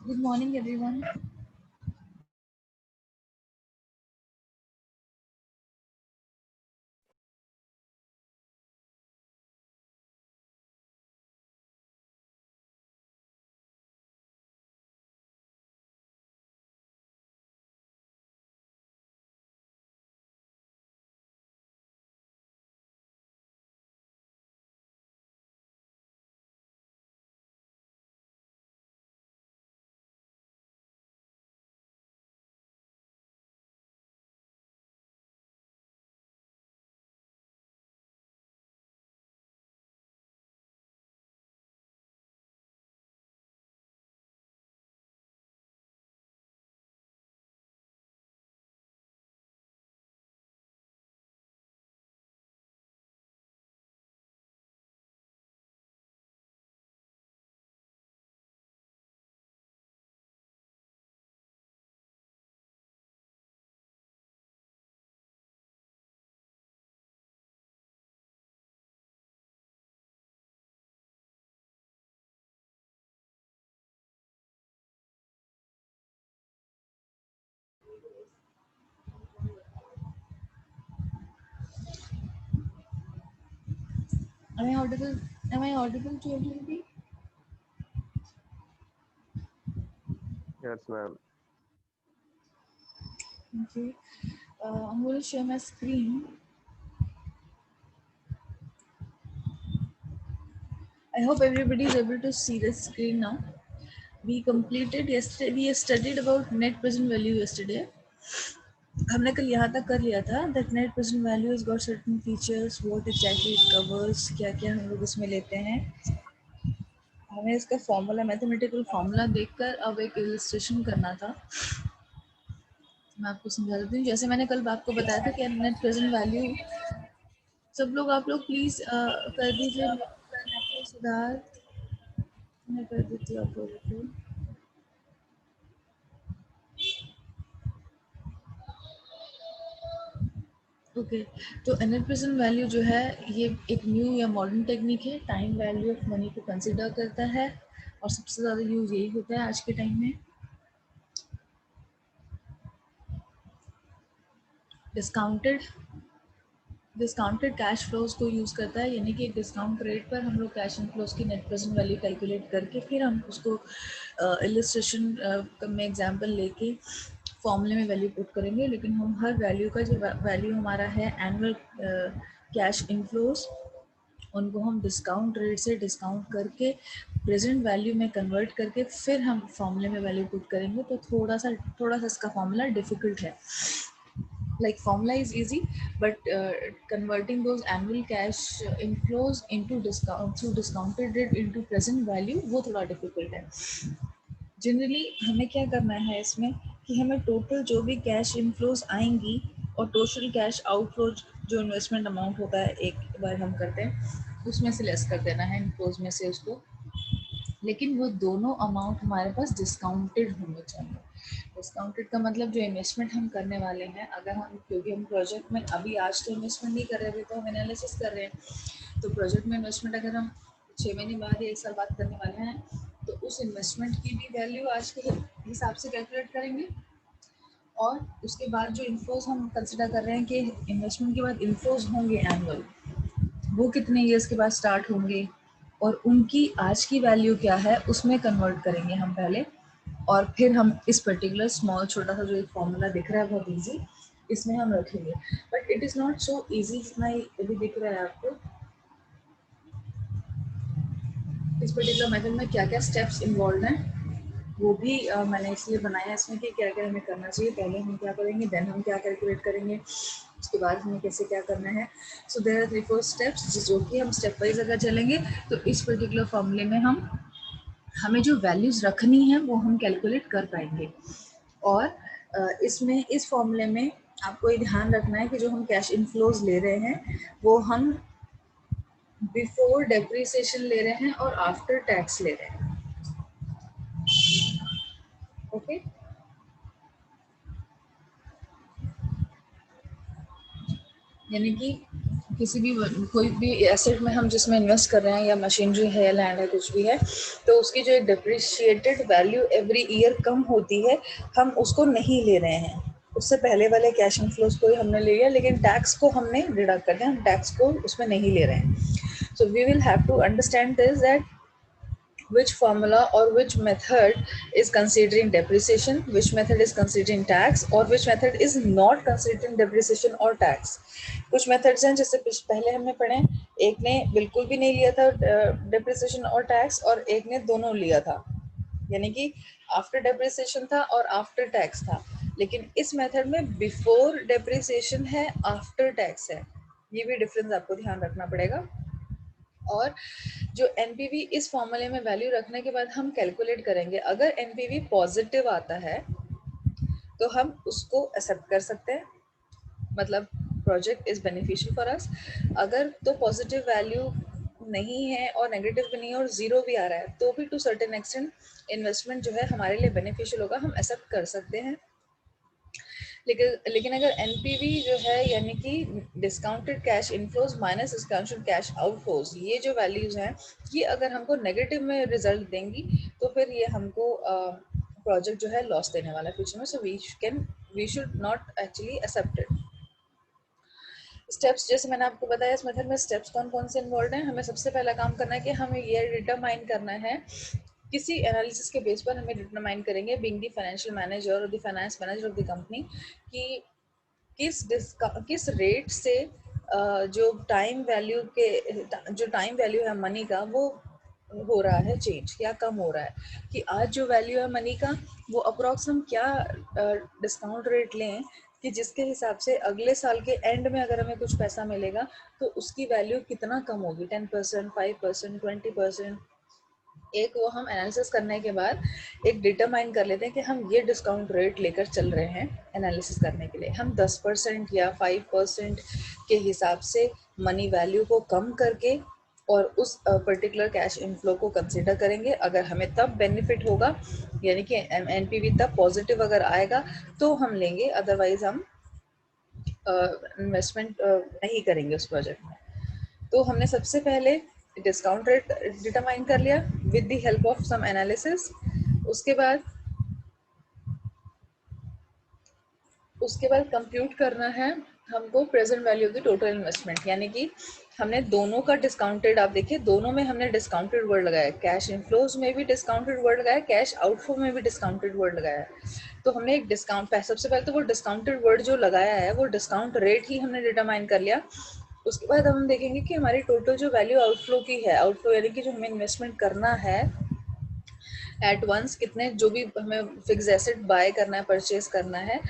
Good morning, everyone. Am I audible? Am I audible to everybody? Yes, ma'am. Okay. I'm going to share my screen. I hope everybody is able to see the screen now. We completed yesterday. We studied about net present value yesterday. हमने कल यहाँ तक कर लिया था that net present value has got certain features, what exactly it covers, क्या क्या हम लोग इसमें लेते हैं. हमें इसका फॉर्मूला मैथमेटिकल फॉर्मूला देखकर अब एक इलस्ट्रेशन करना था. मैं आपको समझा देती हूँ. जैसे मैंने कल आपको बताया था कि नेट प्रेजेंट वैल्यू सब लोग आप लोग प्लीज कर दीजिए सुधार. मैं कर देती हूँ आप लोगों को. ओके. तो नेट प्रेजेंट वैल्यू जो है ये एक न्यू या मॉडर्न टेक्निक है. टाइम वैल्यू ऑफ मनी को कंसिडर करता है और सबसे ज़्यादा यूज यही होता है आज के टाइम में. डिस्काउंटेड डिस्काउंटेड कैश फ्लोज को यूज़ करता है, यानी कि एक डिस्काउंट रेट पर हम लोग कैश इनफ्लोज की नेट प्रेजेंट वैल्यू कैलकुलेट करके फिर हम उसको इलस्ट्रेशन में एग्जांपल लेके फॉर्मूले में वैल्यू पुट करेंगे. लेकिन हम हर वैल्यू का जो वैल्यू हमारा है एनुअल कैश इनफ्लोज, उनको हम डिस्काउंट रेट से डिस्काउंट करके प्रेजेंट वैल्यू में कन्वर्ट करके फिर हम फॉर्मूले में वैल्यू पुट करेंगे. तो थोड़ा सा इसका फॉर्मूला डिफिकल्ट है. Like formula is easy, but converting those annual cash inflows into discount through discounted rate into present value वो थोड़ा difficult है. जनरली हमें क्या करना है इसमें कि हमें टोटल जो भी कैश इनफ्लोज आएंगी और टोटल कैश आउटफ्लो जो इन्वेस्टमेंट अमाउंट होता है एक बार हम करते हैं उसमें से लेस कर देना है इनफ्लोज में से उसको. लेकिन वो दोनों अमाउंट हमारे पास डिस्काउंटेड होने चाहिए. डिस्काउंटेड का मतलब जो इन्वेस्टमेंट हम करने वाले हैं, अगर हम क्योंकि हम प्रोजेक्ट में अभी आज तो इन्वेस्टमेंट नहीं कर रहे, अभी तो हम एनालिसिस कर रहे हैं. तो प्रोजेक्ट में इन्वेस्टमेंट अगर हम 6 महीने बाद या 1 साल बाद करने वाले हैं तो उस इन्वेस्टमेंट की भी वैल्यू आज के हिसाब से कैलकुलेट करेंगे. और उसके बाद जो इन्फ्लोज हम कंसिडर कर रहे हैं कि इन्वेस्टमेंट के बाद इन्फ्लोज होंगे एनुअल, वो कितने ईयर्स के बाद स्टार्ट होंगे और उनकी आज की वैल्यू क्या है उसमें कन्वर्ट करेंगे हम पहले. और फिर हम इस पर्टिकुलर स्मॉल छोटा सा जो एक फॉर्मूला दिख रहा है बहुत इजी, इसमें हम रखेंगे. But it is not so easy जितना अभी दिख रहा है आपको. इस पर्टिकुलर मेथड में क्या क्या स्टेप्स इन्वॉल्व हैं वो भी मैंने इसलिए बनाया है इसमें कि क्या क्या हमें करना चाहिए. पहले हम क्या करेंगे, देन हम क्या कैलकुलेट करेंगे, उसके बाद हमें कैसे क्या करना है. सो देयर आर 3-4 स्टेप्स जो कि हम स्टेप वाइज अगर चलेंगे तो इस पर्टिकुलर फॉर्मूले में हमें जो वैल्यूज़ रखनी है वो हम कैलकुलेट कर पाएंगे. और इसमें इस फॉर्मूले में आपको ये ध्यान रखना है कि जो हम कैश इनफ्लोज ले रहे हैं वो हम बिफोर डेप्रिसिएशन ले रहे हैं और आफ्टर टैक्स ले रहे हैं. ओके. यानी कि किसी भी कोई भी एसेट में हम जिसमें इन्वेस्ट कर रहे हैं, या मशीनरी है या लैंड है, कुछ भी है, तो उसकी जो डिप्रिशिएटेड वैल्यू एवरी ईयर कम होती है, हम उसको नहीं ले रहे हैं। उससे पहले वाले कैश इनफ्लोज को ही हमने ले लिया, लेकिन टैक्स को हमने डिडक्ट कर दिया, हम टैक्स को उसमें नहीं ले रहे हैं। So we will have to understand this that which formula or which method is considering depreciation, which method is considering tax, or which method is not considering depreciation or tax. कुछ methods हैं जैसे पहले हमने पढ़े, एक ने बिल्कुल भी नहीं लिया था डेप्रिसिएशन और टैक्स, और एक ने दोनों लिया था, यानी कि आफ्टर डेप्रिसिएशन था और आफ्टर टैक्स था। लेकिन इस मेथड में बिफोर डेप्रिसिएशन है, आफ्टर टैक्स है, ये भी डिफरेंस आपको ध्यान रखना पड़ेगा। और जो एनपीवी इस फॉर्मूले में वैल्यू रखने के बाद हम कैलकुलेट करेंगे, अगर एनपीवी पॉजिटिव आता है तो हम उसको एक्सेप्ट कर सकते हैं, मतलब project is beneficial for us. अगर तो पॉजिटिव वैल्यू नहीं है और नेगेटिव भी नहीं है और जीरो भी आ रहा है, तो भी टू सर्टेन एक्सटेंट इन्वेस्टमेंट जो है हमारे लिए बेनिफिशियल होगा, हम एक्सेप्ट कर सकते हैं। लेकिन अगर एनपीवी जो है, यानी कि discounted cash inflows minus discounted cash outflows, ये जो वैल्यूज हैं, ये अगर हमको नेगेटिव में रिजल्ट देंगी, तो फिर ये हमको प्रोजेक्ट जो है लॉस देने वाला है फ्यूचर में। So we should not actually accept it. Steps, जैसे मैंने आपको बताया, इस मेथड में स्टेप्स कौन कौन से इन्वॉल्व हैं। हमें सबसे पहला काम करना है कि हमें ये डिटरमाइन करना है, किसी एनालिसिस के बेस पर हमें डिटरमाइन करेंगे, बीइंग द फाइनेंशियल मैनेजर और the finance manager of the company, कि किस रेट से जो टाइम वैल्यू है मनी का, वो हो रहा है चेंज या कम हो रहा है, कि आज जो वैल्यू है मनी का, वो अप्रॉक्स हम क्या डिस्काउंट रेट लें कि जिसके हिसाब से अगले साल के एंड में अगर हमें कुछ पैसा मिलेगा तो उसकी वैल्यू कितना कम होगी, 10%, 5%, 20%। एक वो हम एनालिसिस करने के बाद एक डिटरमाइन कर लेते हैं कि हम ये डिस्काउंट रेट लेकर चल रहे हैं एनालिसिस करने के लिए। हम 10% या 5% के हिसाब से मनी वैल्यू को कम करके और उस पर्टिकुलर कैश इनफ्लो को कंसिडर करेंगे। अगर हमें तब बेनिफिट होगा, यानी कि एनपीवी तब पॉजिटिव अगर आएगा तो हम लेंगे, अदरवाइज हम इन्वेस्टमेंट नहीं करेंगे उस प्रोजेक्ट में। तो हमने सबसे पहले डिस्काउंट रेट डिटरमाइन कर लिया with the help of some analysis. उसके बाद कंप्यूट करना है हमको present value of the total investment, यानी कि हमने दोनों का डिस्काउंटेड, आप देखिए दोनों में हमने डिस्काउंटेड वर्ड लगाया, कैश इनफ्लोज में भी डिस्काउंटेड वर्ड लगाया, कैश आउटफ्लो में भी डिस्काउंटेड वर्ड लगाया। तो हमने एक डिस्काउंट, सबसे पहले तो वो डिस्काउंटेड वर्ड जो लगाया है वो डिस्काउंट रेट ही हमने डिटरमाइन कर लिया। उसके बाद हम देखेंगे कि हमारी टोटल जो वैल्यू आउटफ्लो की है, आउटफ्लो यानी कि जो हमें इन्वेस्टमेंट करना है एट वंस, कितने जो भी हमें फिक्स एसेट बाय करना है, परचेज करना है,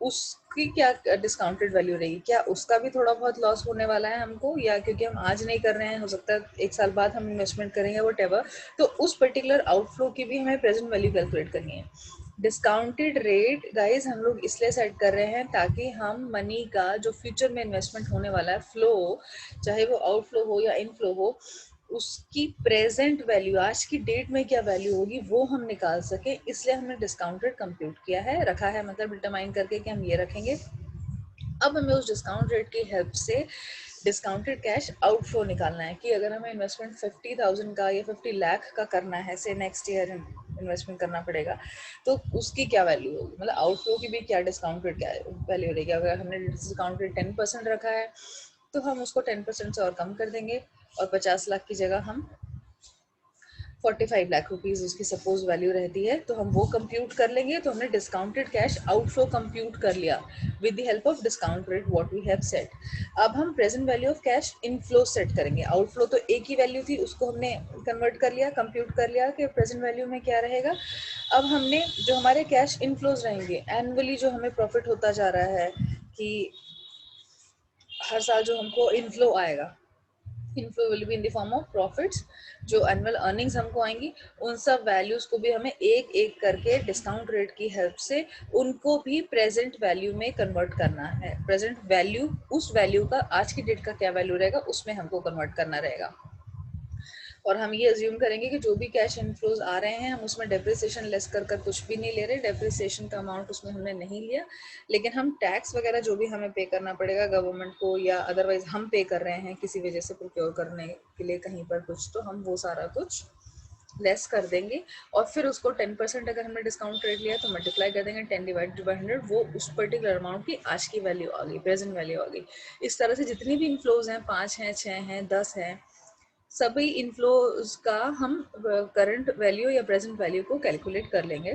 उसकी क्या डिस्काउंटेड वैल्यू रहेगी, क्या उसका भी थोड़ा बहुत लॉस होने वाला है हमको, या क्योंकि हम आज नहीं कर रहे हैं, हो सकता है 1 साल बाद हम इन्वेस्टमेंट करेंगे व्हाटएवर, तो उस पर्टिकुलर आउटफ्लो की भी हमें प्रेजेंट वैल्यू कैलकुलेट करनी है। डिस्काउंटेड रेट गाइज हम लोग इसलिए सेट कर रहे हैं ताकि हम मनी का जो फ्यूचर में इन्वेस्टमेंट होने वाला है, फ्लो, चाहे वो आउटफ्लो हो या इनफ्लो हो, उसकी प्रेजेंट वैल्यू, आज की डेट में क्या वैल्यू होगी, वो हम निकाल सके, इसलिए हमने डिस्काउंटेड कंप्यूट किया है, रखा है, मतलब डिटरमाइन करके कि हम ये रखेंगे। अब हमें उस डिस्काउंट रेट की हेल्प से डिस्काउंटेड कैश आउटफ्लो निकालना है, कि अगर हमें इन्वेस्टमेंट 50,000 का या 50 लाख का करना है, से नेक्स्ट ईयर इन्वेस्टमेंट करना पड़ेगा, तो उसकी क्या वैल्यू होगी, मतलब आउटफ्लो की भी क्या डिस्काउंट रेट, क्या वैल्यू रहेगी। अगर हमने डिस्काउंट रेट 10% रखा है तो हम उसको 10% से और कम कर देंगे, और 50 लाख की जगह हम 45 लाख रुपीज उसकी सपोज वैल्यू रहती है, तो हम वो कंप्यूट कर लेंगे। तो हमने डिस्काउंटेड कैश आउटफ्लो कंप्यूट कर लिया with the help of discount rate what we have set. अब हम present value of cash inflow set करेंगे। आउटफ्लो तो एक ही वैल्यू थी, उसको हमने कन्वर्ट कर लिया, कंप्यूट कर लिया कि प्रेजेंट वैल्यू में क्या रहेगा। अब हमने जो हमारे कैश इनफ्लोज रहेंगे, एनुअली जो हमें प्रॉफिट होता जा रहा है, कि हर साल जो हमको इनफ्लो आएगा, inflow will be in the form of profits, जो एनुअल अर्निंग्स हमको आएंगी, उन सब वैल्यूज को भी हमें एक एक करके डिस्काउंट रेट की हेल्प से उनको भी प्रेजेंट वैल्यू में कन्वर्ट करना है। प्रेजेंट वैल्यू, उस वैल्यू का आज की डेट का क्या वैल्यू रहेगा, उसमें हमको कन्वर्ट करना रहेगा। और हम ये अज्यूम करेंगे कि जो भी कैश इनफ्लोज आ रहे हैं हम उसमें डेप्रिसिएशन लेस कर कर कुछ भी नहीं ले रहे, डेप्रिसिएशन का अमाउंट उसमें हमने नहीं लिया, लेकिन हम टैक्स वगैरह जो भी हमें पे करना पड़ेगा गवर्नमेंट को या अदरवाइज हम पे कर रहे हैं किसी वजह से प्रोक्योर करने के लिए कहीं पर कुछ, तो हम वो सारा कुछ लेस कर देंगे और फिर उसको 10% अगर हमने डिस्काउंट रेट लिया तो मल्टीप्लाई कर देंगे 10 डिवाइडेड बाय 100, वो उस पर्टिकुलर अमाउंट की आज की वैल्यू आ गई, प्रेजेंट वैल्यू आ गई। इस तरह से जितनी भी इनफ्लोज हैं, 5 हैं, 6 हैं, 10 हैं, सभी इनफ्लोज का हम करंट वैल्यू या प्रेजेंट वैल्यू को कैलकुलेट कर लेंगे।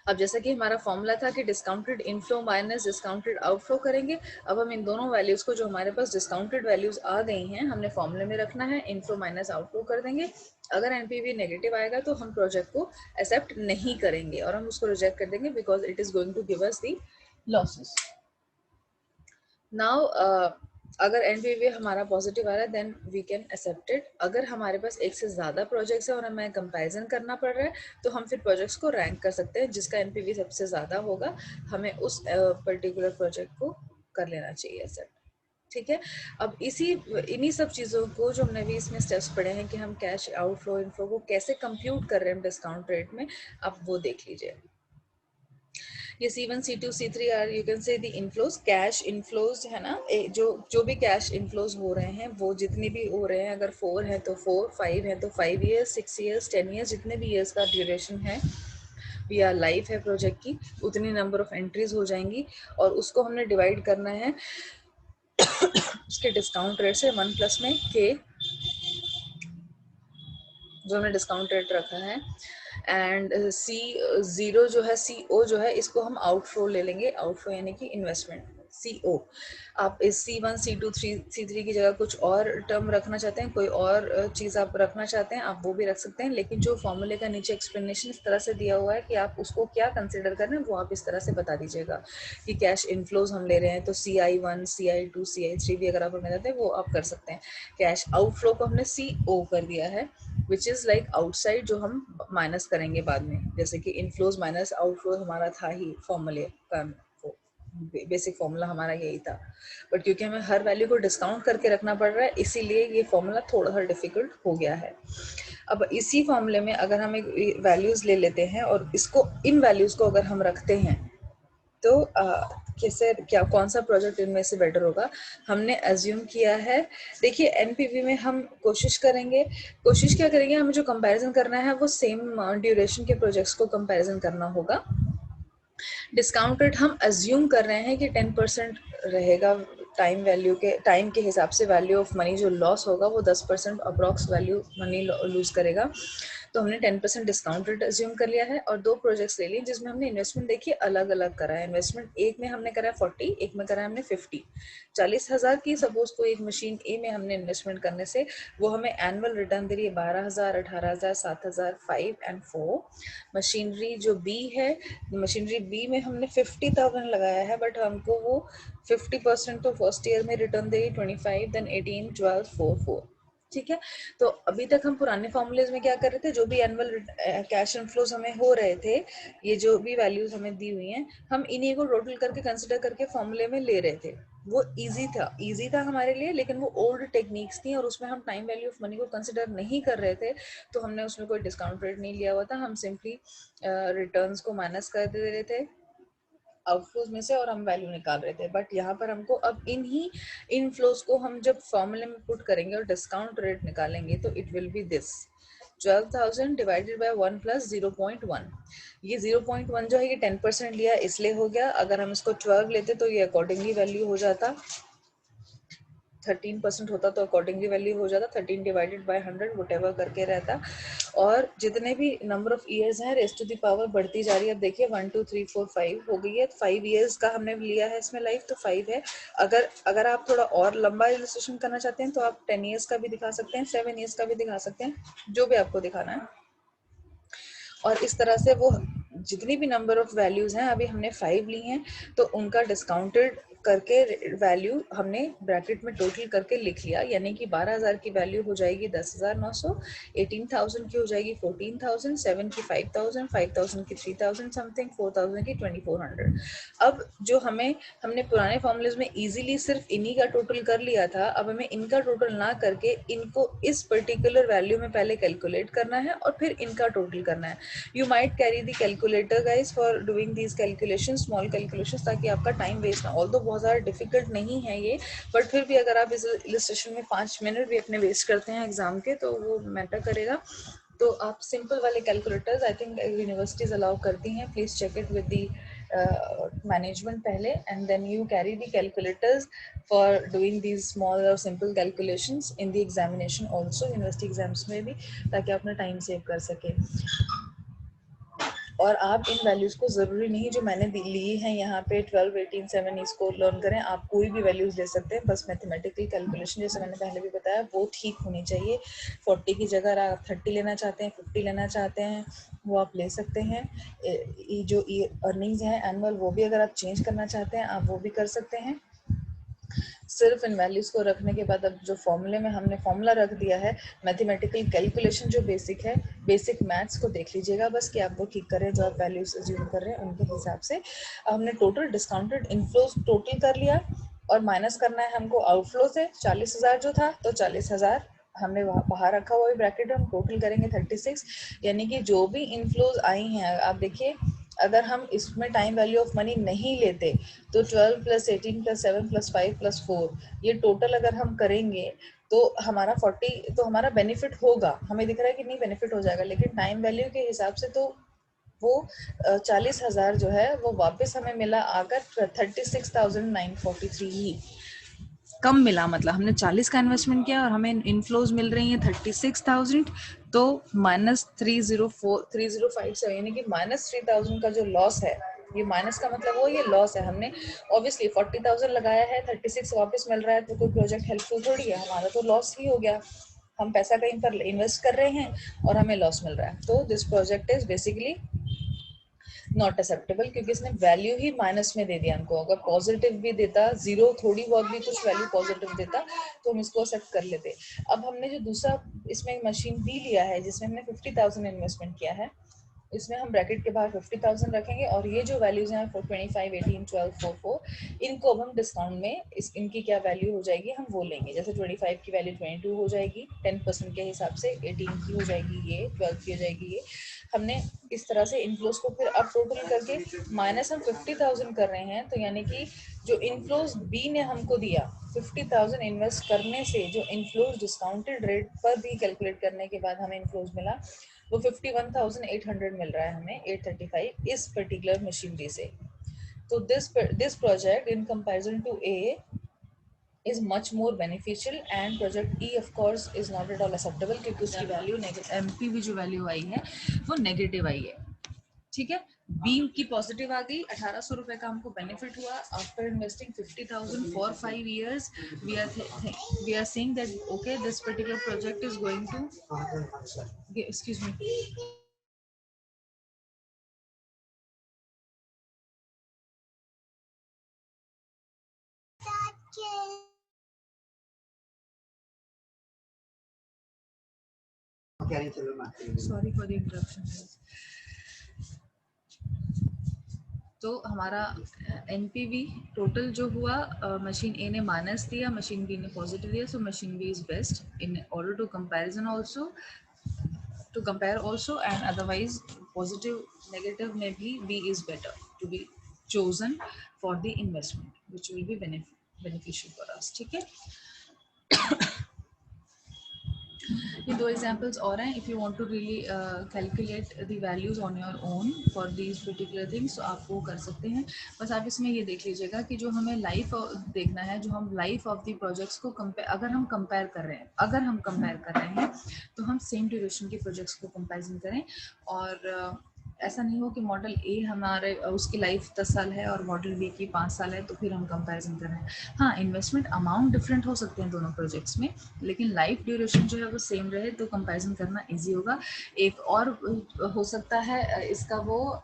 अब जैसा कि हमारा फॉर्मूला था कि discounted inflow minus discounted outflow करेंगे, अब हम इन दोनों वैल्यूज को जो हमारे पास डिस्काउंटेड वैल्यूज आ गई हैं हमने फॉर्मूले में रखना है, इनफ्लो माइनस आउटफ्लो कर देंगे। अगर एनपीवी नेगेटिव आएगा तो हम प्रोजेक्ट को एक्सेप्ट नहीं करेंगे और हम उसको रिजेक्ट कर देंगे because it is going to give us the losses. Now अगर एनपीवी हमारा पॉजिटिव आ रहा है then we can accept it. अगर हमारे पास एक से ज़्यादा प्रोजेक्ट्स है और हमें कंपैरिजन करना पड़ रहा है तो हम फिर प्रोजेक्ट्स को रैंक कर सकते हैं, जिसका एनपीवी सबसे ज़्यादा होगा हमें उस पर्टिकुलर प्रोजेक्ट को कर लेना चाहिए एक्सेप्ट। ठीक है, अब इन्हीं सब चीज़ों को जो हमने भी इसमें स्टेप्स पढ़े हैं कि हम कैश आउटफ्लो इनफ्लो को कैसे कंप्यूट कर रहे हैं डिस्काउंट रेट में, आप वो देख लीजिए। ये C1 C2 C3 are you can say the inflows, cash inflows है ना, जो भी कैश इनफ्लोज हो रहे हैं वो जितने भी हो रहे हैं, अगर 4 है तो 4, 5 है तो 5 ईयर्स, 6 ईयर्स, 10 ईयर्स, जितने भी ईयर्स का ड्यूरेशन है या लाइफ है प्रोजेक्ट की, उतनी नंबर ऑफ एंट्रीज हो जाएंगी और उसको हमने डिवाइड करना है उसके डिस्काउंट रेट से 1 प्लस में के जो हमने डिस्काउंट रेट रखा है, एंड C0 जो है CO जो है इसको हम आउटफ्लो ले लेंगे, आउटफ्लो यानी कि इन्वेस्टमेंट CO। आप इस C1 C2 C3 की जगह कुछ और टर्म रखना चाहते हैं, कोई और चीज़ आप रखना चाहते हैं आप वो भी रख सकते हैं, लेकिन जो फॉर्मूले का नीचे एक्सप्लेनेशन इस तरह से दिया हुआ है कि आप उसको क्या कंसिडर कर रहे हैं वो आप इस तरह से बता दीजिएगा कि कैश इनफ्लोज हम ले रहे हैं तो CI1 CI2 CI3 भी अगर आप रखना चाहते हैं वो आप कर सकते हैं। कैश आउटफ्लो को हमने CO कर दिया है विच इज़ लाइक आउटसाइड, जो हम माइनस करेंगे बाद में, जैसे कि इनफ्लोज माइनस आउटफ्लो हमारा था ही फॉर्मूले का, बेसिक फॉर्मूला हमारा यही था, बट क्योंकि हमें हर वैल्यू को डिस्काउंट करके रखना पड़ रहा है इसीलिए ये फॉर्मूला थोड़ा सा डिफिकल्ट हो गया है। अब इसी फॉर्मूले में अगर हम एक वैल्यूज ले लेते हैं और इसको इन वैल्यूज को अगर हम रखते हैं तो कैसे क्या कौन सा प्रोजेक्ट इनमें से बेटर होगा, हमने अज्यूम किया है। देखिए एनपीवी में हम कोशिश क्या करेंगे, हमें जो कंपैरिजन करना है वो सेम ड्यूरेशन के प्रोजेक्ट्स को कंपैरिजन करना होगा। डिस्काउंट रेट हम अज्यूम कर रहे हैं कि 10% रहेगा, टाइम के हिसाब से वैल्यू ऑफ मनी जो लॉस होगा वो 10% अप्रॉक्स वैल्यू मनी लूज करेगा, तो हमने 10% डिस्काउंट रेट अज्यूम कर लिया है और दो प्रोजेक्ट्स ले लिए जिसमें हमने इन्वेस्टमेंट देखिए अलग अलग करा है। इन्वेस्टमेंट एक में हमने करा है 40, एक में करा है हमने 50। 40,000 की सपोज को एक मशीन ए में हमने इन्वेस्टमेंट करने से वो हमें एनुअल रिटर्न दे रही है 12,000, 18,000, 7,000, 5 एंड 4। मशीनरी जो बी है, मशीनरी बी में हमने 50,000 लगाया है बट हमको वो 50% तो फर्स्ट ईयर में रिटर्न दे रही 25, देन 18, 12, 4, 4। ठीक है, तो अभी तक हम पुराने फॉर्मूलेज में क्या कर रहे थे, जो भी एनुअल कैश इनफ्लोज हमें हो रहे थे, ये जो भी वैल्यूज हमें दी हुई हैं हम इन्हीं को टोटल करके कंसिडर करके फॉर्मूले में ले रहे थे। वो इजी था हमारे लिए, लेकिन वो ओल्ड टेक्निक्स थी और उसमें हम टाइम वैल्यू ऑफ मनी को कंसिडर नहीं कर रहे थे, तो हमने उसमें कोई डिस्काउंट रेट नहीं लिया हुआ था, हम सिंपली रिटर्न्स को माइनस कर दे रहे थे आउटफ्लोज में से और हम वैल्यू निकाल रहे थे। बट यहाँ पर हमको अब इन फ्लोज को हम जब फॉर्मूले में पुट करेंगे और डिस्काउंट रेट निकालेंगे तो it will be this 12,000 divided by 1 plus 0.1। ये 0.1 जो है ये 10% लिया इसलिए हो गया, अगर हम इसको 12 लेते तो ये अकॉर्डिंगली वैल्यू हो जाता, 13% होता तो अकॉर्डिंगली वैल्यू हो जाता, 13 डिवाइडेड बाय 100 वटेवर करके रहता। और जितने भी नंबर ऑफ ईयर्स हैं रेस्ट टू द पावर बढ़ती जा रही है। अब देखिए 1 2 3 4 5 हो गई है, 5 ईयर्स का हमने लिया है इसमें लाइफ, तो 5 है। अगर आप थोड़ा और लंबा इलस्ट्रेशन करना चाहते हैं तो आप 10 ईयर्स का भी दिखा सकते हैं, 7 ईयर्स का भी दिखा सकते हैं, जो भी आपको दिखाना है। और इस तरह से वो जितनी भी नंबर ऑफ वैल्यूज हैं, अभी हमने 5 ली हैं तो उनका डिस्काउंटेड करके वैल्यू हमने ब्रैकेट में टोटल करके लिख लिया, यानी कि 12,000 की वैल्यू हो जाएगी 10,900, 18,000 की हो जाएगी 14,000, 7 की 5,000, 5,000 की 3,000 समथिंग, 4,000 की 2,400। अब जो हमने पुराने फॉर्मूलेज में इजीली सिर्फ इन्हीं का टोटल कर लिया था, अब हमें इनका टोटल ना करके इनको इस पर्टिकुलर वैल्यू में पहले कैलकुलेट करना है और फिर इनका टोटल करना है। You might carry the calculator guys for doing these calculation, small calculation, ताकि आपका टाइम वेस्ट ना, ऑल्दो बहुत ज़्यादा डिफिकल्ट नहीं है ये, बट फिर भी अगर आप इस इलस्ट्रेशन में 5 मिनट भी अपने वेस्ट करते हैं एग्जाम के तो वो मैटर करेगा। तो आप सिंपल वाले calculators I think universities allow करती हैं, please check it with the management पहले, and then you carry the calculators for doing these small और simple calculations in the examination also, university exams में भी, ताकि आप अपना टाइम सेव कर सके। और आप इन वैल्यूज को जरूरी नहीं जो मैंने ली है यहाँ पे 12, 18, 7 इसको लर्न करें, आप कोई भी वैल्यूज ले सकते हैं, बस मैथमेटिकल कैलकुलेशन जैसे मैंने पहले भी बताया वो ठीक होनी चाहिए। 40 की जगह आप 30 लेना चाहते हैं, 50 लेना चाहते हैं, वो आप ले सकते हैं। जो अर्निंग्स हैं एनुअल वो भी अगर आप चेंज करना चाहते हैं आप वो भी कर सकते हैं। सिर्फ इन वैल्यूज को रखने के बाद अब जो फॉर्मूले में हमने फॉर्मूला रख दिया है, मैथमेटिकल कैलकुलेशन जो बेसिक है, बेसिक मैथ्स को देख लीजिएगा बस कि आप वो ठीक कर रहे हैं जो आप वैल्यूज अज्यूम कर रहे हैं उनके हिसाब से। हमने टोटल डिस्काउंटेड इनफ्लोज टोटल कर लिया और माइनस करना है हमको आउटफ्लो से 40,000 जो था, तो 40,000 हमने वहाँ बाहर रखा हुआ है ब्रैकेट, हम टोटल करेंगे 36, यानी कि जो भी इनफ्लोज आई हैं, आप देखिए अगर हम इसमें टाइम वैल्यू ऑफ मनी नहीं लेते तो 12 + 18 + 7 + 5 + 4 ये टोटल अगर हम करेंगे तो हमारा 40, तो हमारा बेनिफिट होगा, हमें दिख रहा है कि नहीं बेनिफिट हो जाएगा, लेकिन टाइम वैल्यू के हिसाब से तो वो 40,000 जो है वो वापस हमें मिला आकर 36,943 ही कम मिला। मतलब हमने 40 का इन्वेस्टमेंट किया और हमें इनफ्लोज मिल रही है 36,000, तो -305 यानी कि -3,000 का जो लॉस है, ये माइनस का मतलब वो ये लॉस है। हमने ऑब्वियसली 40,000 लगाया है, 36 वापस मिल रहा है, तो कोई प्रोजेक्ट हेल्पफुल थोड़ी है, हमारा तो लॉस ही हो गया। हम पैसा कहीं पर इन्वेस्ट कर रहे हैं और हमें लॉस मिल रहा है, तो this project is basically not acceptable, क्योंकि इसने वैल्यू ही माइनस में दे दिया हमको। अगर पॉजिटिव भी देता, जीरो थोड़ी बहुत भी कुछ वैल्यू पॉजिटिव देता तो हम इसको एक्सेप्ट कर लेते। अब हमने जो दूसरा इसमें मशीन बी लिया है जिसमें हमने 50,000 इन्वेस्टमेंट किया है, इसमें हम ब्रैकेट के बाहर 50,000 रखेंगे और ये जो वैल्यूज हैं 25, 18, 12, 4, 4 इनको अब हम डिस्काउंट में इनकी क्या वैल्यू हो जाएगी हम वो लेंगे। जैसे 25 की वैल्यू 22 हो जाएगी 10% के हिसाब से, 18 की हो जाएगी ये, 12 की हो जाएगी ये। हमने इस तरह से इनफ्लोज को फिर अब टोटल करके माइनस हम 50,000 कर रहे हैं, तो यानी कि जो इनफ्लोज बी ने हमको दिया 50,000 इन्वेस्ट करने से, जो इनफ्लोज डिस्काउंटेड रेट पर भी कैलकुलेट करने के बाद हमें इनफ्लोज मिला वो 51,800 मिल रहा है हमें, 835 इस पर्टिकुलर मशीनरी से। तो this project in comparison to A is much more beneficial and project E of course is not at all acceptable, क्योंकि उसकी वैल्यू एमपीवी जो वैल्यू आई है वो नेगेटिव आई है। ठीक है, बीम की पॉजिटिव आ गई, 1,800 रुपए का हमको बेनिफिट हुआ after investing 50,000 for 5 years। We are saying that okay this particular project is going to, excuse me, sorry for the interruption. तो हमारा एनपीवी टोटल जो हुआ, मशीन ए ने माइनस दिया, मशीन बी ने पॉजिटिव दिया, so machine B is best in order to comparison also, to compare also, and otherwise positive negative में भी B is better to be chosen for the investment which will be beneficial for us। ठीक है, ये दो examples और हैं। If you want to really calculate the values on your own for these particular things तो आप वो कर सकते हैं। बस आप इसमें ये देख लीजिएगा कि जो हमें लाइफ देखना है, जो हम लाइफ ऑफ द प्रोजेक्ट्स को अगर हम कंपेयर कर रहे हैं तो हम सेम ड्यूरेशन के प्रोजेक्ट्स को कंपेरिजन करें, और ऐसा नहीं हो कि मॉडल ए हमारे उसकी लाइफ 10 साल है और मॉडल बी की 5 साल है तो फिर हम कंपैरिजन कर रहे हैं। हाँ, इन्वेस्टमेंट अमाउंट डिफरेंट हो सकते हैं दोनों प्रोजेक्ट्स में, लेकिन लाइफ ड्यूरेशन जो है वो सेम रहे तो कंपैरिजन करना इजी होगा। एक और हो सकता है इसका वो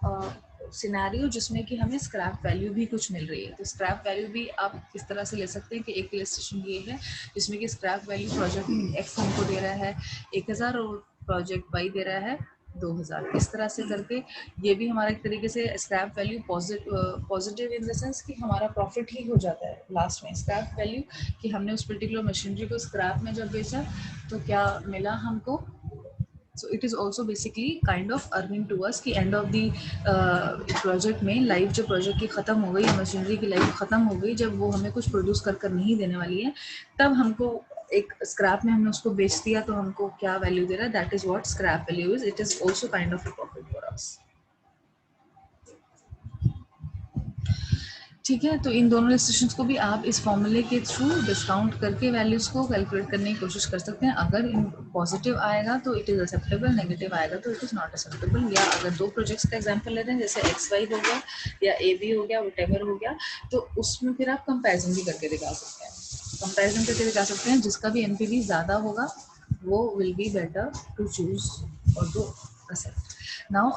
सिनेरियो जिसमें कि हमें स्क्रैप वैल्यू भी कुछ मिल रही है। तो स्क्रैप वैल्यू भी आप इस तरह से ले सकते हैं कि एक इलस्ट्रेशन ये है जिसमें कि स्क्रैप वैल्यू प्रोजेक्ट एक्स हमको दे रहा है 1000 और प्रोजेक्ट वाई दे रहा है 2000। इस तरह से करके ये भी हमारा एक तरीके से scrap value positive in the sense कि हमारा प्रॉफिट ही हो जाता है लास्ट में। स्क्रैप वैल्यू कि हमने उस पर्टिकुलर मशीनरी को स्क्रैप में जब बेचा तो क्या मिला हमको। So it is also basically kind of earning to us कि end of the प्रोजेक्ट में लाइफ जो प्रोजेक्ट की ख़त्म हो गई या मशीनरी की लाइफ ख़त्म हो गई, जब वो हमें कुछ प्रोड्यूस कर नहीं देने वाली है, तब हमको एक स्क्रैप में हमने उसको बेच दिया तो हमको क्या वैल्यू दे रहा है, that is what scrap value is. It is also kind of a profit for us. ठीक है, तो इन दोनों इलस्ट्रेशंस को भी आप इस फॉर्मूले के थ्रू डिस्काउंट करके वैल्यूज़ को कैलकुलेट करने की कोशिश कर सकते हैं। अगर पॉजिटिव आएगा तो इट इज़ एक्सेप्टेबल, नेगेटिव आएगा तो इट इज़ नॉट एक्सेप्टेबल। या अगर दो प्रोजेक्ट्स का एग्जांपल लेते हैं जैसे एक्स वाई हो गया या ए बी हो गया, व्हाटएवर हो गया, तो उसमें फिर आप कंपैरिजन भी करके दिखा सकते हैं। कंपैरिजन करके दिखा सकते हैं, जिसका भी एनपीवी ज़्यादा होगा वो will be better to choose और टू एक्सेप्ट। नाउ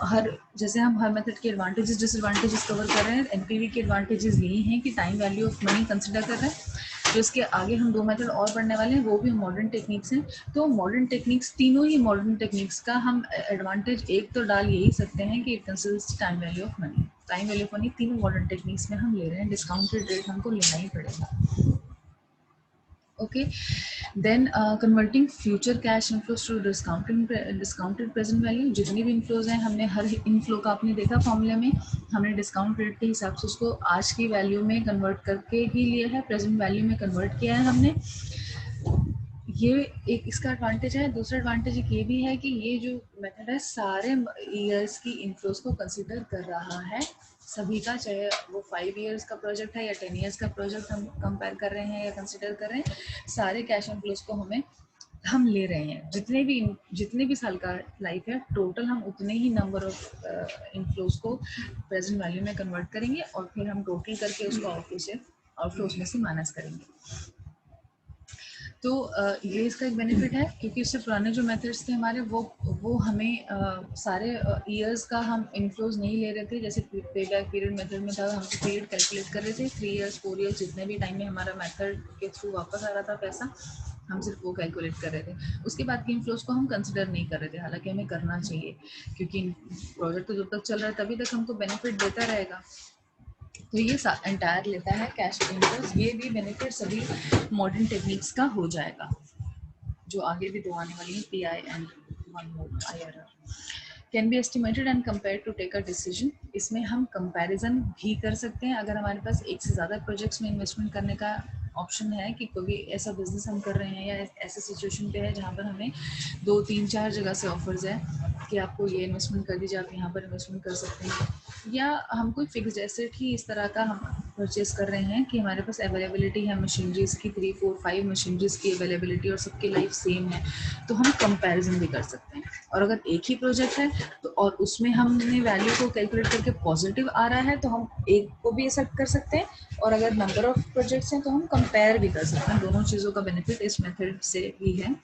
जैसे हम हर मेथड के एडवांटेजेस डिसएडवांटेजेस कवर कर रहे हैं, एनपीवी के एडवांटेजेस यही हैं कि time value of money consider कर रहे हैं। तो इसके आगे हम दो मेथड और पढ़ने वाले हैं, वो भी मॉडर्न टेक्निक्स हैं। तो मॉडर्न टेक्निक्स, तीनों ही मॉडर्न टेक्निक्स का हम एडवांटेज एक तो डाल यही सकते हैं कि it considers time value of money. Time value of money तीनों मॉडर्न टेक्निक्स में हम ले रहे हैं, डिस्काउंटेड रेट हमको लेना ही पड़ेगा। Okay, then converting future cash inflows to discounted present value। जितनी भी इनफ्लोज हैं, हमने हर इनफ्लो का आपने देखा फॉर्मूले में, हमने डिस्काउंट रेट के हिसाब से उसको आज की वैल्यू में कन्वर्ट करके ही लिया है, प्रेजेंट वैल्यू में कन्वर्ट किया है हमने। ये एक इसका एडवांटेज है। दूसरा एडवांटेज एक ये भी है कि ये जो मेथड है सारे ईयर्स की इनफ्लोज को कंसिडर कर रहा है, सभी का, चाहे वो 5 इयर्स का प्रोजेक्ट है या 10 इयर्स का प्रोजेक्ट हम कंपेयर कर रहे हैं या कंसिडर कर रहे हैं, सारे कैश इनफ्लोज को हम ले रहे हैं। जितने भी साल का लाइफ है टोटल, हम उतने ही नंबर ऑफ इनफ्लोज को प्रेजेंट वैल्यू में कन्वर्ट करेंगे और फिर हम टोटल करके उसको आउटफ्लोज में से माइनस करेंगे। तो ये इसका एक बेनिफिट है, क्योंकि उससे पुराने जो मेथड्स थे हमारे वो हमें सारे ईयर्स का हम इनफ्लोज नहीं ले रहे थे। जैसे पे बैक पीरियड मेथड में था, हम पीरियड कैलकुलेट कर रहे थे, 3 इयर्स 4 इयर्स जितने भी टाइम में हमारा मेथड के थ्रू वापस आ रहा था पैसा, हम सिर्फ वो कैलकुलेट कर रहे थे। उसके बाद के इनफ्लोज को हम कंसिडर नहीं कर रहे थे, हालांकि हमें करना चाहिए, क्योंकि प्रोजेक्ट तो जब तक चल रहा है तभी तक हमको बेनिफिट देता रहेगा। तो ये एंटायर लेता है कैश इनफ्लोज। ये भी बेनिफिट सभी मॉडर्न टेक्निक्स का हो जाएगा, जो आगे भी दो आने वाली है, P I and one more IRR। Can be estimated and compare to take a decision. इसमें हम कंपैरिजन भी कर सकते हैं अगर हमारे पास एक से ज़्यादा प्रोजेक्ट्स में इन्वेस्टमेंट करने का ऑप्शन है, कि कोई ऐसा बिजनेस हम कर रहे हैं या ऐसे सिचुएशन पे है जहाँ पर हमें 2 3 4 जगह से ऑफर्स है कि आपको ये इन्वेस्टमेंट कर दीजिए, आप यहाँ पर इन्वेस्टमेंट कर सकते हैं, या हम कोई फिक्स्ड एसेट ही इस तरह का हम परचेज कर रहे हैं कि हमारे पास अवेलेबिलिटी है मशीनरीज की, 3 4 5 मशीनरीज की अवेलेबिलिटी और सबकी लाइफ सेम है, तो हम कंपैरिजन भी कर सकते हैं। और अगर एक ही प्रोजेक्ट है तो और उसमें हमने वैल्यू को कैलकुलेट करके पॉजिटिव आ रहा है तो हम एक को भी एक्सेप्ट कर सकते हैं, और अगर नंबर ऑफ प्रोजेक्ट्स हैं तो हम कंपेयर भी कर सकते हैं। दोनों चीज़ों का बेनिफिट इस मेथड से भी है।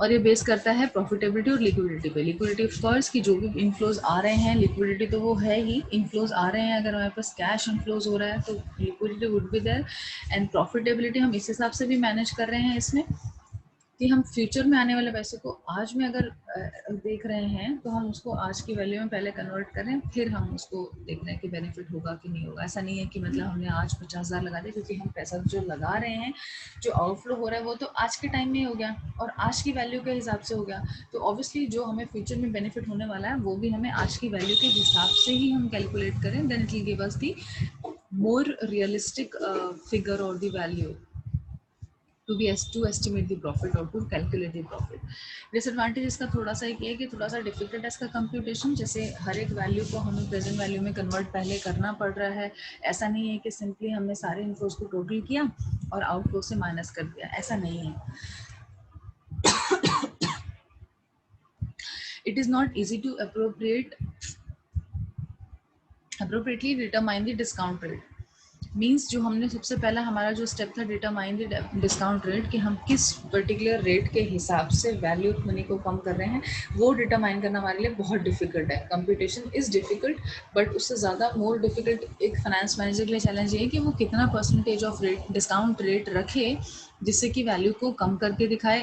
और ये बेस करता है प्रॉफिटेबिलिटी और लिक्विडिटी पे। लिक्विडिटी ऑफ कोर्स कि जो भी इनफ्लोज आ रहे हैं, लिक्विडिटी तो वो है ही, इनफ्लोज आ रहे हैं, अगर हमारे पास कैश इनफ्लोज हो रहा है तो liquidity would be there. And profitability हम इस हिसाब से भी मैनेज कर रहे हैं इसमें कि हम फ्यूचर में आने वाले पैसे को आज में अगर देख रहे हैं तो हम उसको आज की वैल्यू में पहले कन्वर्ट करें, फिर हम उसको देख रहे हैं कि बेनिफिट होगा कि नहीं होगा। ऐसा नहीं है कि मतलब हमने आज 50,000 लगा दिया, क्योंकि हम पैसा जो लगा रहे हैं, जो आउटफ्लो हो रहा है वो तो आज के टाइम में हो गया और आज की वैल्यू के हिसाब से हो गया। तो ऑब्वियसली जो हमें फ्यूचर में बेनिफिट होने वाला है वो भी हमें आज की वैल्यू के हिसाब से ही हम कैलकुलेट करें, then it will give us the more realistic figure और the value to estimate the profit or to calculate the profit। Disadvantage इसका थोड़ा सा एक ये है कि थोड़ा सा डिफिकल्ट है इसका कंप्यूटेशन। जैसे हर एक वैल्यू को हमें प्रेजेंट वैल्यू में कन्वर्ट पहले करना पड़ रहा है। ऐसा नहीं है कि सिंपली हमने सारे इनफ्लोज को टोटल किया और आउटफ्लो से माइनस कर दिया, ऐसा नहीं है। It is not easy to appropriately determine the discount rate। Means जो हमने सबसे पहला हमारा जो स्टेप था डिटरमाइन द डिस्काउंट रेट, कि हम किस पर्टिकुलर रेट के हिसाब से वैल्यू ऑफ मनी को कम कर रहे हैं, वो डिटरमाइन करना हमारे लिए बहुत डिफिकल्ट है. कंप्यूटेशन इज डिफिकल्ट, बट उससे ज़्यादा मोर डिफिकल्ट एक फाइनेंस मैनेजर के लिए चैलेंज ये है कि वो कितना percentage of rate discount rate रखे जिससे कि वैल्यू को कम करके दिखाए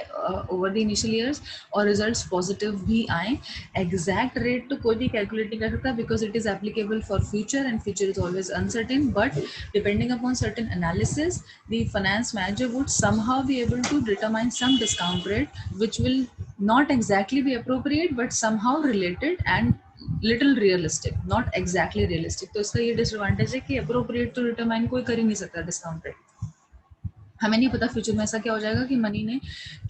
ओवर द इनिशियल ईयर्स और रिजल्ट्स पॉजिटिव भी आए. एग्जैक्ट रेट तो कोई भी कैलकुलेट नहीं कर सकता because it is applicable for future and future is always uncertain, but depending upon certain analysis, the finance manager would somehow be able to determine some discount rate which will not exactly be appropriate but somehow related and little realistic, not exactly realistic. तो इसका ये disadvantage है कि appropriate तो determine कोई कर ही नहीं सकता discount rate. हमें नहीं पता फ्यूचर में ऐसा क्या हो जाएगा कि मनी ने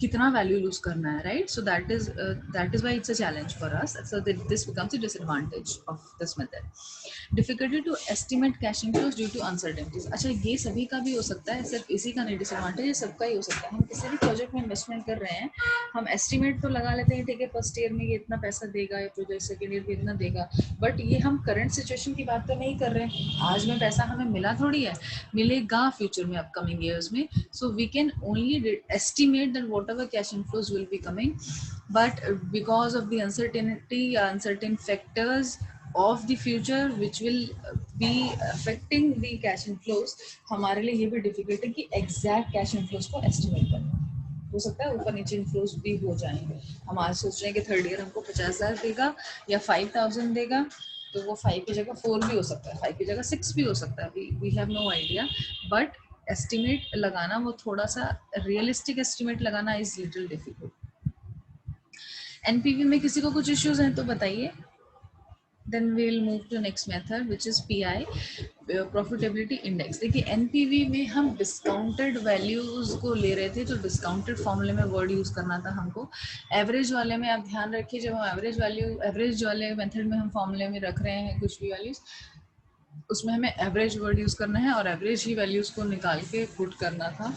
कितना वैल्यू लूज करना है, right? So that is why it's a challenge for us. So this becomes a disadvantage of this method. Difficulty to estimate cash inflows due to uncertainties. अच्छा, ये सभी का भी हो सकता है, सिर्फ इसी का नहीं डिसएडवांटेज, ये सबका ही हो सकता है. हम किसी भी प्रोजेक्ट में इन्वेस्टमेंट कर रहे हैं, हम एस्टिमेट तो लगा लेते हैं, ठीक है फर्स्ट ईयर में ये इतना पैसा देगा, या प्रोजेक्ट सेकेंड ईयर में इतना देगा, बट ये हम करंट सिचुएशन की बात तो नहीं कर रहे हैं. आज में पैसा हमें मिला थोड़ी है, मिलेगा फ्यूचर में अपकमिंग ईयर्स में. So we can only estimate that whatever cash inflows will be coming, but because of the uncertainty, uncertain factors of the future which will be affecting the cash inflows, हमारे लिए ये भी difficult है कि exact cash inflows को estimate करना. हो सकता है ऊपर नीचे इन्फ्लोज भी हो जाएंगे. हम आज सोच रहे हैं कि थर्ड ईयर हमको 50,000 देगा या 5,000 देगा, तो वो 5 की जगह 4 भी हो सकता है, 5 की जगह 6 भी हो सकता है. We have no idea, but estimate लगाना, वो थोड़ा सा रियलिस्टिक एस्टिमेट लगाना इज लिटिल डिफिकल्ट. एनपीवी में किसी को कुछ इश्यूज हैं तो बताइए. Then we will move to next method which is PI, profitability index. देखिए एनपीवी में हम डिस्काउंटेड वैल्यूज को ले रहे थे, तो डिस्काउंटेड फॉर्मूले में वर्ड यूज करना था हमको. एवरेज वाले में आप ध्यान रखिए, जब हम एवरेज वाले मेथड में हम फॉर्मूले में रख रहे हैं कुछ भी वैल्यूज, उसमें हमें एवरेज वर्ड यूज करना है और एवरेज ही वैल्यूज को निकाल के पुट करना था.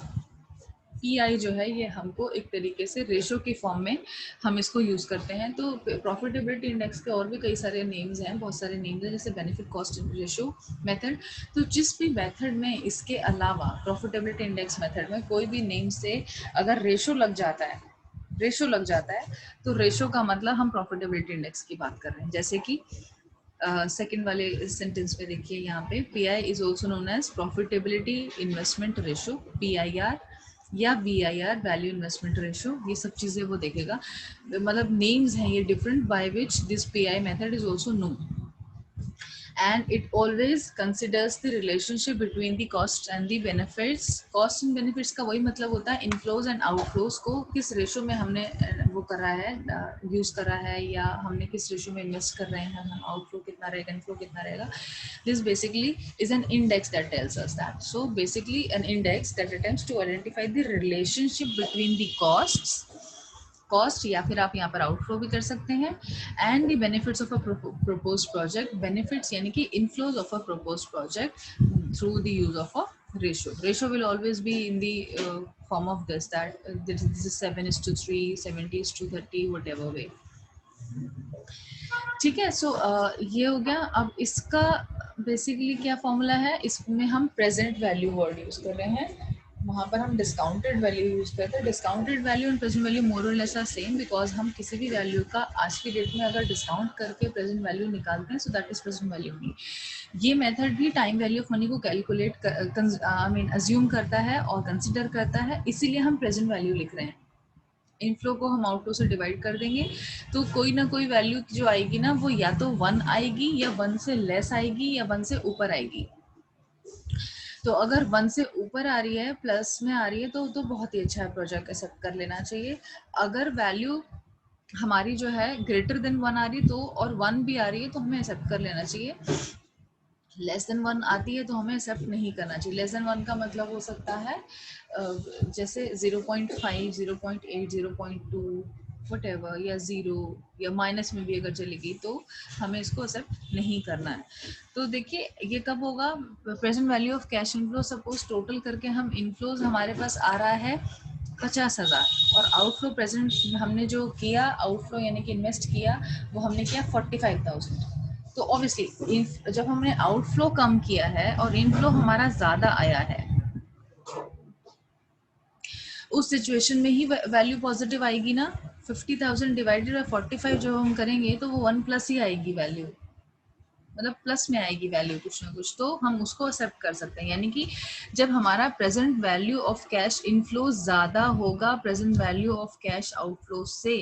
पीआई जो है ये हमको एक तरीके से रेशो की फॉर्म में हम इसको यूज करते हैं. तो प्रॉफिटेबिलिटी इंडेक्स के और भी कई सारे नेम्स हैं, बहुत सारे नेम्स हैं, जैसे बेनिफिट कॉस्ट रेशो मेथड. तो जिस भी मेथड में इसके अलावा प्रॉफिटेबिलिटी इंडेक्स मेथड में कोई भी नेम से अगर रेशो लग जाता है, तो रेशो का मतलब हम प्रॉफिटेबिलिटी इंडेक्स की बात कर रहे हैं. जैसे कि सेकेंड वाले सेंटेंस में देखिए, यहाँ पे PI is also known as profitability investment ratio, PIR या वीआईआर वैल्यू इन्वेस्टमेंट रेशो, ये सब चीजें वो देखेगा. मतलब नेम्स हैं ये different by which this pi method is also known, and it always considers the relationship between the costs and the benefits. Cost and benefits का वही मतलब होता है inflows and outflows को किस रेशो में हमने वो करा है, यूज करा है, या हमने किस रेशो में इन्वेस्ट कर रहे हैं, हम आउटफ्लो कितना रहेगा, इनफ्लो कितना रहेगा. This basically is an index that tells us that. So basically an index that attempts to identify the relationship between the cost, या फिर आप यहाँ पर आउटफ्लो भी कर सकते हैं, and the benefits of a proposed project. Benefits यानी कि inflows of a proposed project through the use of a ratio. Ratio will always be in the form of this, that this is 7:3, 70:30, whatever वे. ठीक है. सो ये हो गया. अब इसका basically क्या फॉर्मूला है, इसमें हम प्रेजेंट वैल्यू वर्ड यूज कर रहे हैं, वहाँ पर हम डिस्काउंटेड वैल्यू यूज करते हैं. Discounted value and present value मोर और लेस आर सेम, बिकॉज हम किसी भी वैल्यू का आज की डेट में अगर डिस्काउंट करके प्रेजेंट वैल्यू निकालते हैं, सो that is present value money. ये मेथड भी टाइम वैल्यू ऑफ मनी को कैलकुलेट अज्यूम करता है और कंसिडर करता है, इसीलिए हम प्रेजेंट वैल्यू लिख रहे हैं. इनफ्लो को हम आउटफ्लो से डिवाइड कर देंगे, तो कोई ना कोई वैल्यू जो आएगी ना, वो या तो 1 आएगी, या 1 से लेस आएगी, या 1 से ऊपर आएगी. तो अगर 1 से ऊपर आ रही है, प्लस में आ रही है, तो बहुत ही अच्छा है, प्रोजेक्ट एक्सेप्ट कर लेना चाहिए. अगर वैल्यू हमारी जो है ग्रेटर देन 1 आ रही, तो और 1 भी आ रही है, तो हमें एक्सेप्ट कर लेना चाहिए. लेस देन 1 आती है तो हमें एक्सेप्ट नहीं करना चाहिए. लेस देन 1 का मतलब हो सकता है जैसे 0.5, 0.8, 0.2 whatever, या 0 या माइनस में भी अगर चलेगी, तो हमें इसको एक्सेप्ट नहीं करना है. तो देखिए ये कब होगा, present value of cash inflow. Suppose total करके हम इनफ्लोज हमारे पास आ रहा है 50,000, और आउटफ्लो प्रेजेंट हमने जो किया, आउटफ्लो यानी कि इन्वेस्ट किया, वो हमने किया 45,000. तो ऑब्वियसली जब हमने आउटफ्लो कम किया है और इनफ्लो हमारा ज्यादा आया है, उस सिचुएशन में ही वैल्यू पॉजिटिव आएगी ना। 50,000 डिवाइडेड बाय 45 जब हम करेंगे तो वो 1 प्लस ही आएगी वैल्यू, मतलब प्लस में आएगी वैल्यू कुछ ना कुछ, तो हम उसको एक्सेप्ट कर सकते हैं। यानी कि जब हमारा present value of cash inflow ज्यादा होगा present value of cash outflow से,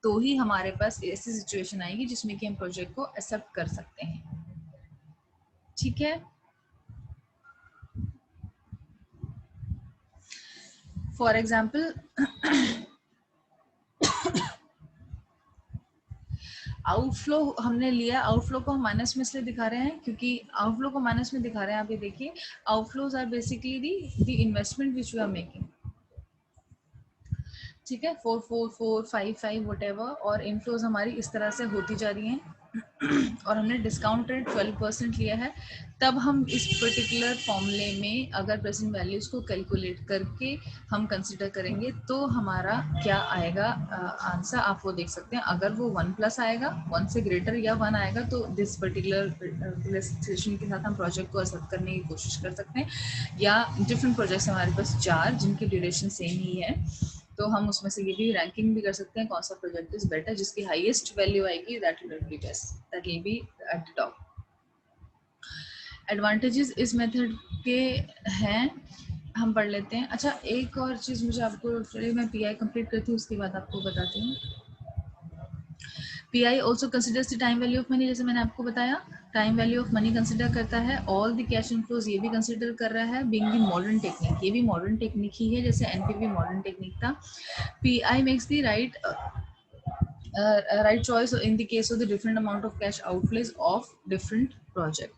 तो ही हमारे पास ऐसी सिचुएशन आएगी जिसमें कि हम प्रोजेक्ट को एक्सेप्ट कर सकते हैं। ठीक है, फॉर एग्जाम्पल आउटफ्लो हमने लिया, आउटफ्लो को हम माइनस में इसलिए दिखा रहे हैं क्योंकि आउटफ्लो को माइनस में दिखा रहे हैं। आप ये देखिए, outflows are basically the investment which we are making, ठीक है, 444 55 वटेवर, और इनफ्लोज हमारी इस तरह से होती जा रही हैं और हमने डिस्काउंट रेट 12% लिया है। तब हम इस पर्टिकुलर फॉर्मूले में अगर प्रेजेंट वैल्यूज को कैलकुलेट करके हम कंसिडर करेंगे तो हमारा क्या आएगा आंसर, आप वो देख सकते हैं। अगर वो 1 प्लस आएगा, 1 से ग्रेटर या 1 आएगा, तो दिस पर्टिकुलर सिचुएशन के साथ हम प्रोजेक्ट को एक्सेप्ट करने की कोशिश कर सकते हैं। या डिफरेंट प्रोजेक्ट्स हमारे पास 4 जिनकी ड्यूरेशन सेम ही है, तो हम उसमें से ये भी रैंकिंग भी कर सकते हैं कौन सा प्रोजेक्ट इज बेटर, जिसकी हाईएस्ट वैल्यू आएगी that will be best, that will be at the top. Advantages इस मेथड के हैं, हम पढ़ लेते हैं। अच्छा, एक और चीज़ मुझे आपको, चलिए मैं पीआई कंप्लीट करती हूँ उसके बाद आपको बताती हूँ। Pi also considers the time value of money, जैसे मैंने आपको बताया time value of money consider करता है। ऑल द कैश इनफ्लोज ये भी कंसिडर कर रहा है, बीइंग द मॉडर्न टेक्निक, ये भी मॉडर्न टेक्निक ही है जैसे एनपीवी मॉडर्न टेक्निक था। Pi makes the right choice in the case of the different amount of cash outflows of different project।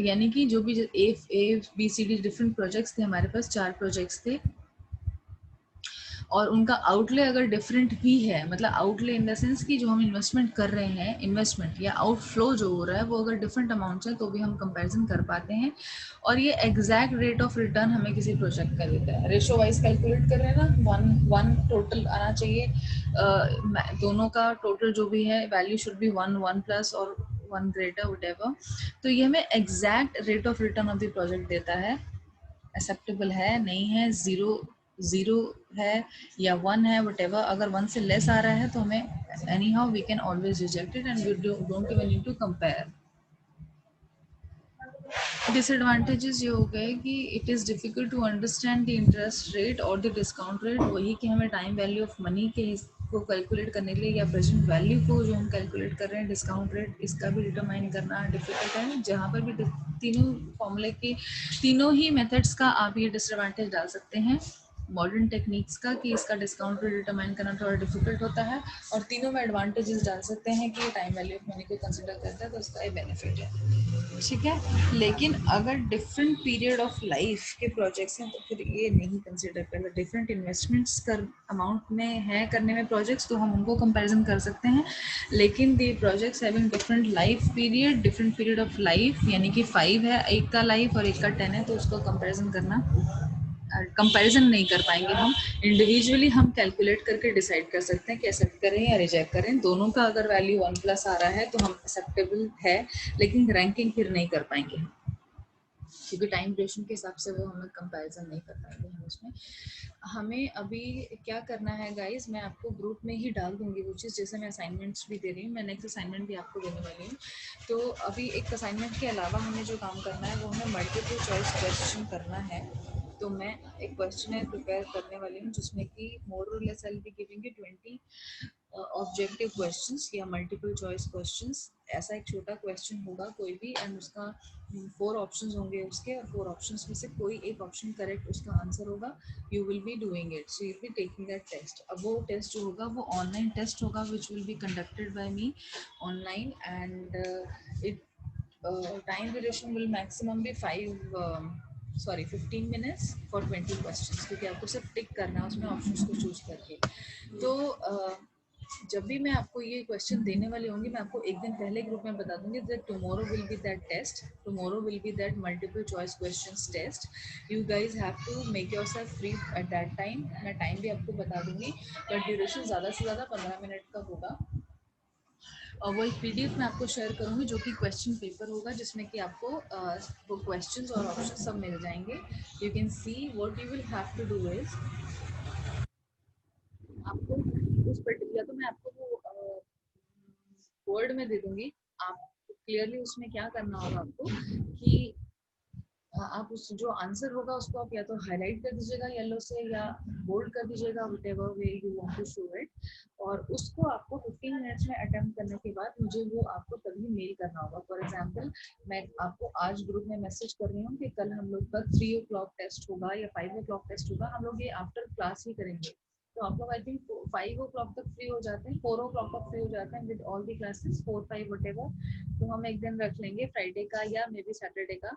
यानी कि जो भी A B C D different projects थे, हमारे पास 4 प्रोजेक्ट्स थे और उनका आउटले अगर डिफरेंट भी है, मतलब आउटले इन द सेंस कि जो हम इन्वेस्टमेंट कर रहे हैं, इन्वेस्टमेंट या आउटफ्लो जो हो रहा है वो अगर डिफरेंट अमाउंट्स है तो भी हम कंपैरिजन कर पाते हैं। और ये एग्जैक्ट रेट ऑफ रिटर्न हमें किसी प्रोजेक्ट का देता है। रेशो वाइज कैलकुलेट कर रहे हैं ना, वन टोटल आना चाहिए, दोनों का टोटल जो भी है वैल्यू शुड बी 1 प्लस और 1 ग्रेटर वटेवर। तो ये हमें exact rate of return of the project देता है, एक्सेप्टेबल है नहीं है, जीरो है या 1 है, वटेवर। अगर 1 से लेस आ रहा है तो हमें anyhow we can always reject it and we don't even need to compare. Disadvantages ये हो गए कि it is difficult to understand the interest rate और द डिस्काउंट रेट, वही कि हमें टाइम वैल्यू ऑफ मनी के को कैलकुलेट करने के लिए या प्रेजेंट वैल्यू को जो हम कैलकुलेट कर रहे हैं डिस्काउंट रेट, इसका भी डिटरमाइन करना डिफिकल्ट है। जहाँ पर भी तीनों फॉर्मूले के, तीनों ही मेथड्स का आप ये डिसएडवांटेज डाल सकते हैं मॉडर्न टेक्निक्स का कि इसका डिस्काउंट रेट डिटरमाइन करना थोड़ा डिफिकल्ट होता है, और तीनों में एडवांटेजेस डाल सकते हैं कि टाइम वैल्यू ऑफ मनी को कंसिडर करता है तो उसका ये बेनिफिट है। ठीक है, लेकिन अगर डिफरेंट पीरियड ऑफ लाइफ के प्रोजेक्ट्स हैं तो फिर ये नहीं कंसिडर करना। डिफरेंट इन्वेस्टमेंट्स कर अमाउंट में है करने में प्रोजेक्ट्स, तो हम उनको कंपैरिजन कर सकते हैं। लेकिन the projects having different life period, different period of life, यानी कि 5 है एक का लाइफ और एक का 10 है, तो उसको कंपैरिजन करना, कंपैरिजन नहीं कर पाएंगे हम। इंडिविजुअली हम कैलकुलेट करके डिसाइड कर सकते हैं कि एक्सेप्ट करें या रिजेक्ट करें। दोनों का अगर वैल्यू 1 प्लस आ रहा है तो हम एक्सेप्टेबल है, लेकिन रैंकिंग फिर नहीं कर पाएंगे क्योंकि टाइम ड्यूरेशन के हिसाब से वो हमें कंपैरिजन नहीं कर पाएंगे हम उसमें। हमें अभी क्या करना है गाइस, मैं आपको ग्रुप में ही डाल दूंगी वो चीज़, जैसे मैं असाइनमेंट्स भी दे रही हूँ, मैं नेक्स्ट असाइनमेंट भी आपको देने वाली हूँ। तो अभी एक असाइनमेंट के अलावा हमें जो काम करना है वो हमें मल्टीपल चॉइस क्वेश्चन करना है। तो मैं एक क्वेश्चन प्रिपेयर करने वाली हूँ जिसमें कि मोर और less I will be giving you 20 objective questions या मल्टीपल चॉइस क्वेश्चंस। ऐसा एक छोटा क्वेश्चन होगा कोई भी, एंड उसका 4 ऑप्शंस होंगे उसके, और 4 ऑप्शंस में से कोई एक ऑप्शन करेक्ट उसका आंसर होगा। You will be doing it, so you will be taking that test. अब वो टेस्ट जो होगा वो ऑनलाइन टेस्ट होगा which will be conducted by me online, and it time duration will maximum be 15 minutes for 20 questions, क्योंकि आपको सिर्फ टिक करना है उसमें ऑप्शंस को चूज करके। तो जब भी मैं आपको ये क्वेश्चन देने वाली होंगी, मैं आपको एक दिन पहले ग्रुप में बता दूंगी that tomorrow will be that test, tomorrow will be that multiple choice questions test. You guys have to make yourself free at that time. मैं टाइम भी आपको बता दूंगी, बट ड्यूरेशन ज़्यादा से ज़्यादा 15 मिनट का होगा। और वो एक पीडीएफ मैं आपको शेयर करूंगी जो कि क्वेश्चन पेपर होगा, जिसमें कि आपको वो क्वेश्चंस और ऑप्शन सब मिल जाएंगे. You can see what you will have to do is, आपको उस पर्टिकुलर, तो मैं आपको वो वर्ड में दे दूंगी. आप क्लियरली उसमें क्या करना होगा आपको कि आप उस जो आंसर होगा उसको आप या तो हाईलाइट कर दीजिएगा येलो से या बोल्ड कर दीजिएगा, whatever way you want to show it. और उसको आपको 15 मिनट्स में अटेम्प्ट करने के बाद मुझे वो आपको तभी मेल करना होगा. फॉर एग्जांपल मैं आपको आज ग्रुप में मैसेज कर रही हूँ कि कल हम लोग का 3 o'clock टेस्ट होगा या 5 o'clock टेस्ट होगा. हम लोग ये आफ्टर क्लास ही करेंगे. तो आप लोग आई थिंक 5 o'clock तक फ्री हो जाते हैं, 4 o'clock तक फ्री हो जाते हैं with all the classes, 4-5 whatever. तो हम एक दिन रख लेंगे फ्राइडे का या मे बी सैटरडे का,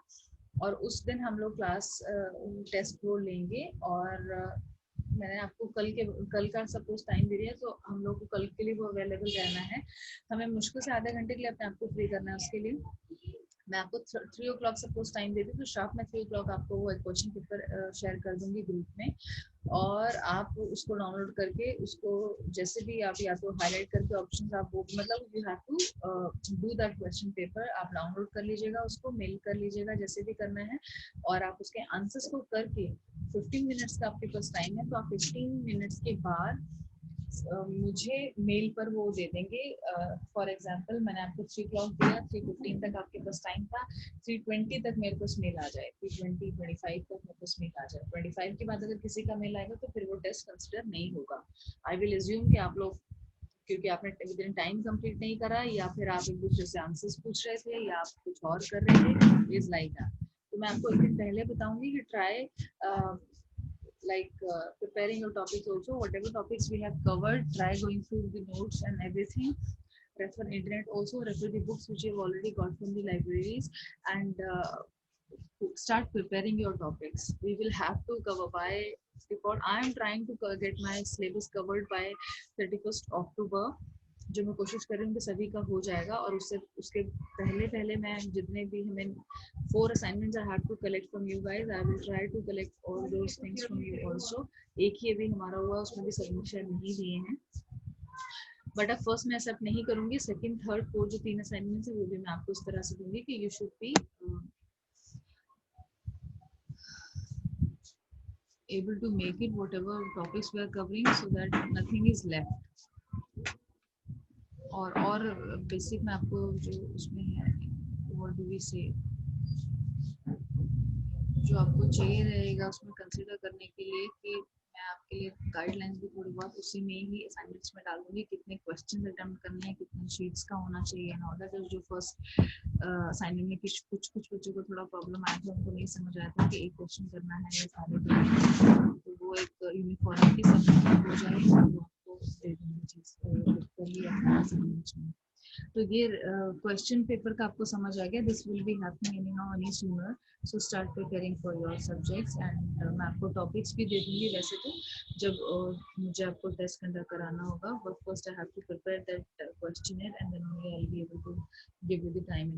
और उस दिन हम लोग क्लास टेस्ट वो लेंगे. और मैंने आपको कल का सपोज टाइम दे रही है, तो हम लोग को कल के लिए वो अवेलेबल रहना है. हमें मुश्किल से आधे घंटे के लिए अपने आप को फ्री करना है. उसके लिए मैं आपको 3 o'clock सपोज टाइम देती हूँ, तो शार्प मैं 3 o'clock आपको वो एक क्वेश्चन पेपर शेयर कर दूंगी ग्रुप में. और आप उसको डाउनलोड करके उसको जैसे भी आप या तो हाईलाइट करके ऑप्शंस आप वो मतलब you have to do that question paper. आप डाउनलोड कर लीजिएगा, उसको मेल कर लीजिएगा, जैसे भी करना है. और आप उसके आंसर्स को करके 15 मिनट्स का आपके पास टाइम है, तो आप 15 मिनट्स के बाद मुझे मेल पर वो दे देंगे. फॉर एग्जांपल मैंने आपको 3 o'clock दिया, 3:15 तक आपके पास टाइम था, 3:20 तक मेरे पास मेल आ जाए, 3:20 25 तक मेरे पास मेल आ जाए. 25 के बाद अगर किसी का मेल आएगा तो फिर वो टेस्ट कंसिडर नहीं होगा. आई विल एज्यूम कि आप लोग, क्योंकि आपने विद इन टाइम कंप्लीट नहीं करा, या फिर आप एक दूसरे से आंसर्स पूछ रहे थे, या आप कुछ और कर रहे थे, इज लाइक दैट. तो मैं आपको एक दिन पहले बताऊंगी कि try preparing your topics also, whatever topics we have covered, try going through the notes and everything. Refer internet also, refer the books which you've already got from the libraries, and start preparing your topics. We will have to cover by default. I am trying to get my syllabus covered by 31st October, जो मैं कोशिश कर रही हूँ कि सभी का हो जाएगा. और उससे उसके पहले मैं जितने भी हमें 4 assignments I have to collect from you guys, I will try to collect all those things from you also. एक ही अभी हमारा हुआ, उसमें भी सबमिशन नहीं दिए हैं, बट अब फर्स्ट मैं एक्सेप्ट नहीं करूंगी. सेकंड, थर्ड, फोर्थ जो 3 असाइनमेंट्स है वो भी मैं आपको इस तरह से दूंगी कि you should be able to make it whatever topics we are covering, so that nothing is left. और बेसिक में आपको जो उसमें है, what do we say, जो आपको चाहिए रहेगा उसमें कंसीडर करने के लिए, कि मैं आपके लिए गाइडलाइंस भी थोड़ी बहुत उसी में ही असाइनमेंट्स में डाल दूंगी, कितने क्वेश्चन अटेम्प्ट करने हैं, कितने शीट्स का होना चाहिए इन ऑर्डर. जो फर्स्ट असाइनमेंट में कुछ बच्चों को थोड़ा प्रॉब्लम आया था, उनको नहीं समझ आया था कि एक क्वेश्चन करना है या सारे करना है, तो वो एक यूनिफॉर्मिटी सब हो जाएगी, वो आपको दे दूंगी चीज असाइनमेंट्स में. तो ये क्वेश्चन पेपर का आपको समझ आ गया. This will be happening any now any sooner, so start preparing for your subjects. And मैं आपको टॉपिक्स भी दे दूंगी वैसे तो, जब मुझे आपको टेस्ट कंडक्ट कराना होगा. But first I have to prepare that questionnaire and then only I will be able to give you the time.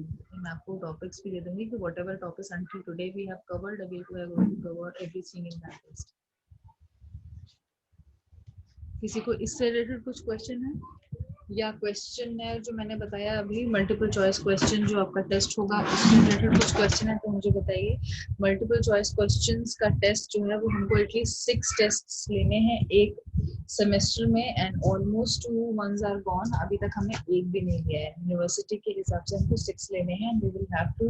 मैं आपको टॉपिक्स भी दे दूंगी कि whatever topics until today we have covered, we are going to cover everything in that test. किसी को इससे related कुछ क्वेश्चन है, या क्वेश्चन है जो मैंने बताया अभी मल्टीपल चॉइस क्वेश्चन जो आपका टेस्ट होगा उससे रिलेटेड कुछ क्वेश्चन है तो मुझे बताइए. मल्टीपल चॉइस क्वेश्चंस का टेस्ट जो है वो हमको एटलीस्ट 6 टेस्ट्स लेने हैं एक सेमेस्टर में, and almost 2 months are gone. अभी तक हमने एक भी नहीं लिया है. यूनिवर्सिटी के हिसाब से हमको 6 लेने हैं, and we will have to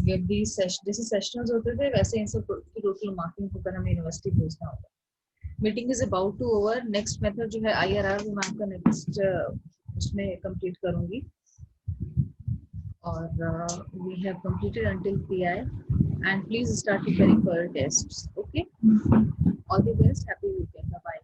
give the session, जैसे सेशनल्स होते थे वैसे इन सब की टोटल मार्किंग होकर हमें यूनिवर्सिटी भेजना होगा. Meeting is about to over. Next method जो है IRR वो मैं आपका नेक्स्ट उसमें कंप्लीट करूंगी. और we have completed until PI, and please start preparing for tests. Okay, all the best, happy weekend, bye.